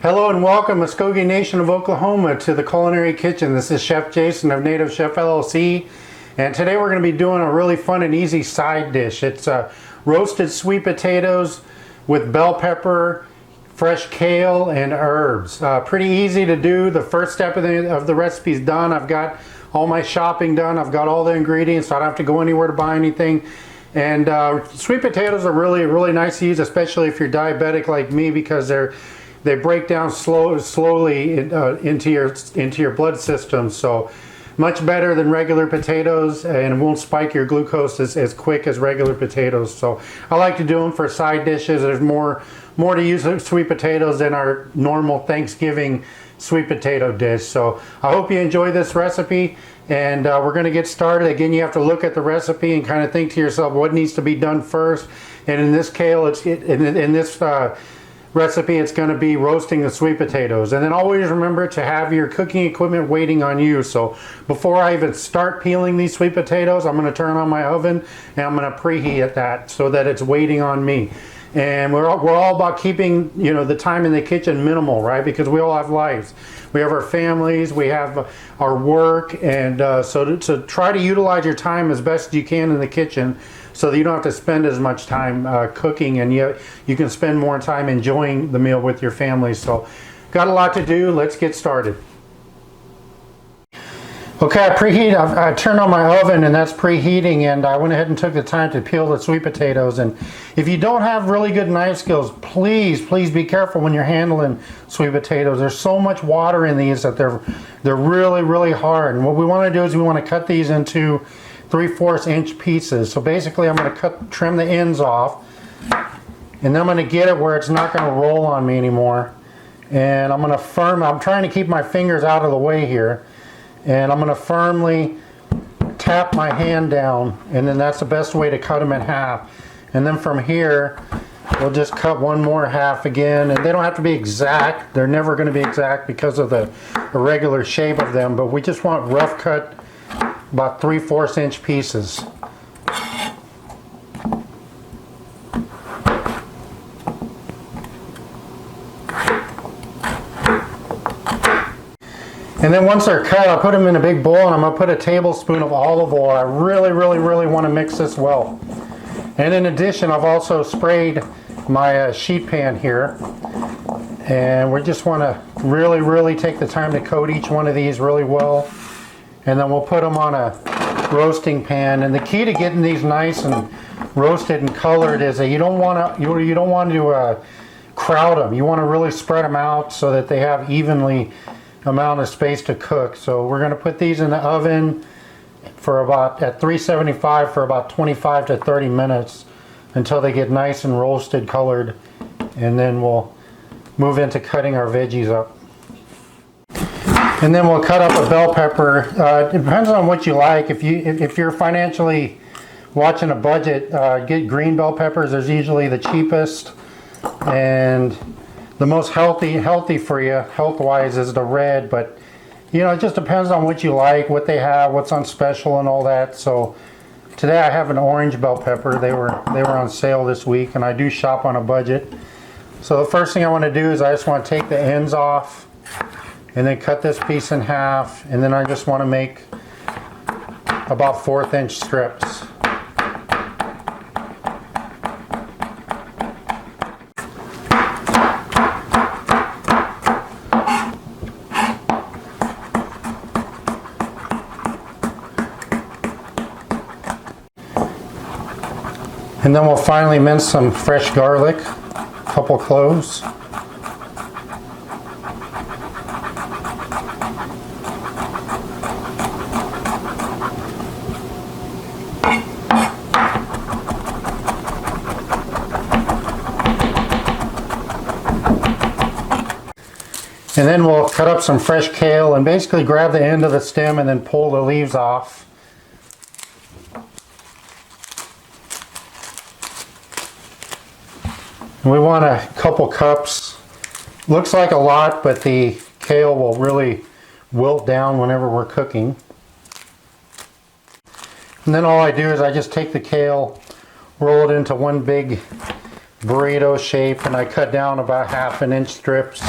Hello and welcome, Muskogee Nation of Oklahoma, to the Culinary Kitchen. This is Chef Jason of Native Chef LLC, and today we're going to be doing a really fun and easy side dish. It's roasted sweet potatoes with bell pepper, fresh kale, and herbs. Pretty easy to do. The first step of the recipe is done. I've got all my shopping done. I've got all the ingredients, so I don't have to go anywhere to buy anything. And sweet potatoes are really nice to use, especially if you're diabetic like me, because they break down slowly into your blood system, so much better than regular potatoes, and won't spike your glucose as quick as regular potatoes. So I like to do them for side dishes. There's more to use sweet potatoes than our normal Thanksgiving sweet potato dish. So I hope you enjoy this recipe, and we're going to get started. Again, you have to look at the recipe and kind of think to yourself what needs to be done first. And in this recipe, it's going to be roasting the sweet potatoes. And then always remember to have your cooking equipment waiting on you. So before I even start peeling these sweet potatoes, I'm going to turn on my oven and I'm going to preheat that so that it's waiting on me. And we're all about keeping, the time in the kitchen minimal, right? Because we all have lives. We have our families, we have our work, and so to try to utilize your time as best you can in the kitchen, so that you don't have to spend as much time cooking, and yet you can spend more time enjoying the meal with your family. So got a lot to do. Let's get started. Okay, I turned on my oven, and that's preheating, and I went ahead and took the time to peel the sweet potatoes. And if you don't have really good knife skills, please be careful when you're handling sweet potatoes. There's so much water in these that they're really hard. And what we want to do is we want to cut these into 3/4 inch pieces. So basically I'm going to trim the ends off, and then I'm going to get it where it's not going to roll on me anymore. And I'm trying to keep my fingers out of the way here, and I'm going to firmly tap my hand down, and then that's the best way to cut them in half. And then from here we'll just cut one more half again, and they don't have to be exact. They're never going to be exact because of the irregular shape of them, but we just want rough cut, about 3/4 inch pieces. And then once they're cut, I'll put them in a big bowl, and I'm going to put a tablespoon of olive oil. I really want to mix this well. And in addition, I've also sprayed my sheet pan here, and we just want to really take the time to coat each one of these really well. And then we'll put them on a roasting pan. And the key to getting these nice and roasted and colored is that you don't want to crowd them. You want to really spread them out so that they have evenly amount of space to cook. So we're going to put these in the oven for at 375 for about 25 to 30 minutes until they get nice and roasted, colored, and then we'll move into cutting our veggies up. And then we'll cut up a bell pepper. It depends on what you like. If you're financially watching a budget, get green bell peppers. They're usually the cheapest and the most healthy for you health-wise is the red. But it just depends on what you like, what they have, what's on special, and all that. So today I have an orange bell pepper. They were on sale this week, and I do shop on a budget. So the first thing I want to do is I just want to take the ends off, and then cut this piece in half, and then I just want to make about 1/4 inch strips. And then we'll finally mince some fresh garlic, a couple cloves. And then we'll cut up some fresh kale and basically grab the end of the stem and then pull the leaves off. And we want a couple cups. Looks like a lot, but the kale will really wilt down whenever we're cooking. And then all I do is I just take the kale, roll it into one big burrito shape, and I cut down about 1/2 inch strips.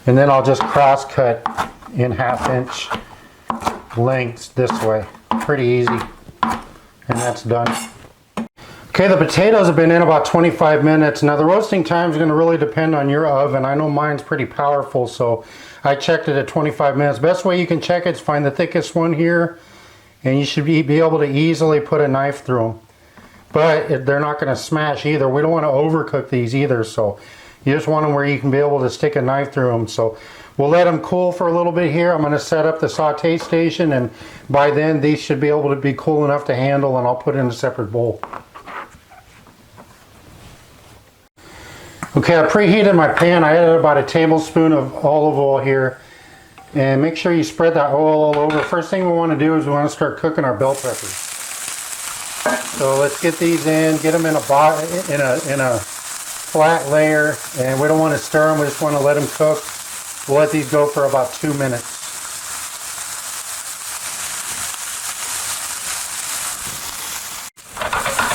And then I'll just cross cut in 1/2 inch lengths this way. Pretty easy. And that's done. Okay, the potatoes have been in about 25 minutes. Now the roasting time is going to really depend on your oven. I know mine's pretty powerful, so I checked it at 25 minutes. Best way you can check it is find the thickest one here, and you should be able to easily put a knife through them. But they're not going to smash either. We don't want to overcook these either, so you just want them where you can be able to stick a knife through them. So we'll let them cool for a little bit here. I'm going to set up the saute station, and by then these should be able to be cool enough to handle, and I'll put it in a separate bowl. Okay, I preheated my pan. I added about a tablespoon of olive oil here. And make sure you spread that oil all over. First thing we want to do is we want to start cooking our bell peppers. So let's get these in, get them in a flat layer, and we don't want to stir them, we just want to let them cook. We'll let these go for about 2 minutes.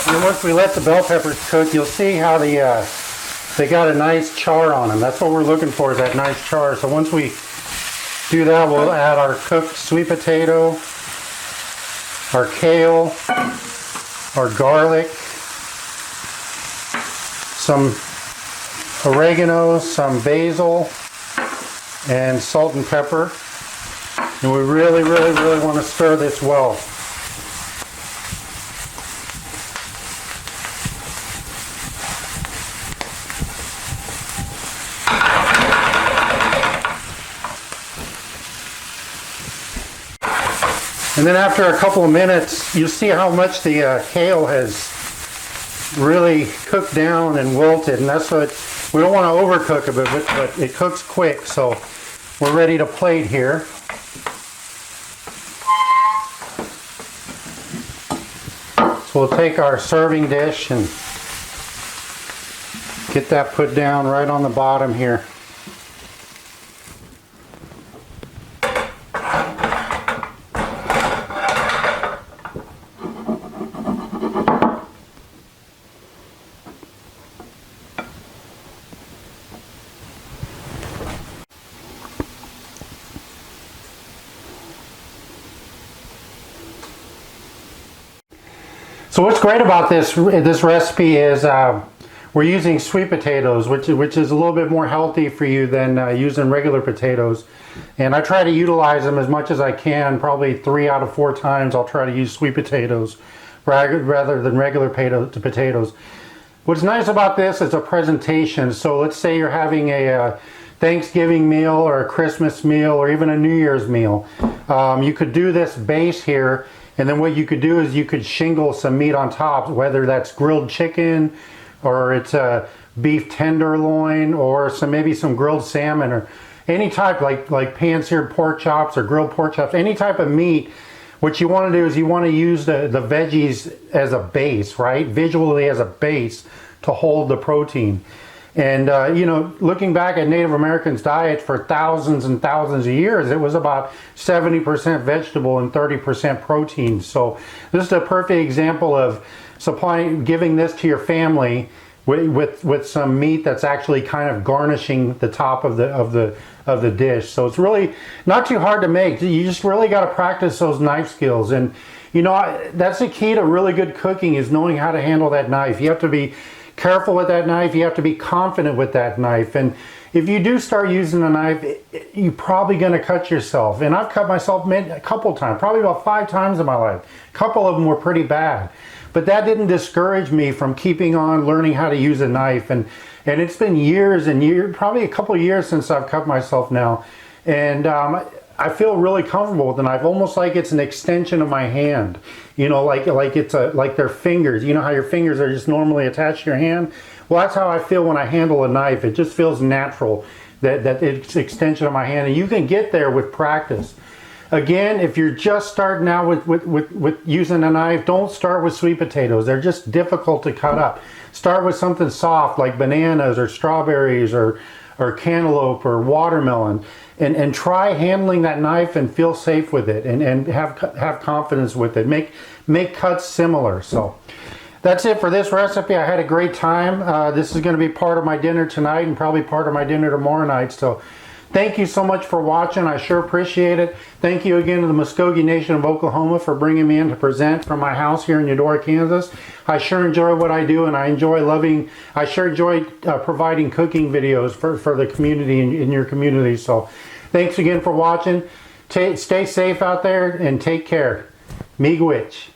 And then once we let the bell peppers cook, you'll see how they got a nice char on them. That's what we're looking for, is that nice char. So once we do that, we'll add our cooked sweet potato, our kale, our garlic, some oregano, some basil, and salt and pepper. And we really want to stir this well. And then after a couple of minutes, you see how much the kale has really cooked down and wilted, and that's what we don't want to overcook it, but it cooks quick. So we're ready to plate here. So we'll take our serving dish and get that put down right on the bottom here. So what's great about this recipe is we're using sweet potatoes, which is a little bit more healthy for you than using regular potatoes. And I try to utilize them as much as I can. Probably 3 out of 4 times I'll try to use sweet potatoes rather than regular potatoes. What's nice about this is a presentation. So let's say you're having a Thanksgiving meal or a Christmas meal or even a New Year's meal. You could do this base here. And then what you could do is you could shingle some meat on top, whether that's grilled chicken or it's a beef tenderloin or maybe some grilled salmon or any type like pan-seared pork chops or grilled pork chops, any type of meat. What you want to do is you want to use the veggies as a base, right? Visually as a base to hold the protein. And you know, looking back at Native Americans' diets for thousands and thousands of years, it was about 70% vegetable and 30% protein. So this is a perfect example of giving this to your family with some meat that's actually kind of garnishing the top of the dish. So it's really not too hard to make. You just really got to practice those knife skills. And you know, that's the key to really good cooking, is knowing how to handle that knife. You have to be careful with that knife. You have to be confident with that knife. And if you do start using a knife, you're probably going to cut yourself. And I've cut myself a couple times, probably about 5 times in my life. A couple of them were pretty bad. But that didn't discourage me from keeping on learning how to use a knife. And it's been years and years, probably a couple of years since I've cut myself now. And I feel really comfortable with the knife, almost like it's an extension of my hand. You know, like it's like their fingers. You know how your fingers are just normally attached to your hand? Well, that's how I feel when I handle a knife. It just feels natural that it's an extension of my hand. And you can get there with practice. Again, if you're just starting out with using a knife, don't start with sweet potatoes. They're just difficult to cut up. Start with something soft like bananas or strawberries or cantaloupe or watermelon. And try handling that knife and feel safe with it, and have confidence with it. Make cuts similar. So that's it for this recipe. I had a great time. This is going to be part of my dinner tonight and probably part of my dinner tomorrow night. So Thank you so much for watching. I sure appreciate it. Thank you again to the Muskogee Nation of Oklahoma for bringing me in to present from my house here in Eudora, Kansas. I sure enjoy what I do, and I sure enjoy providing cooking videos for the community in your community. So thanks again for watching. Stay safe out there and take care. Miigwech.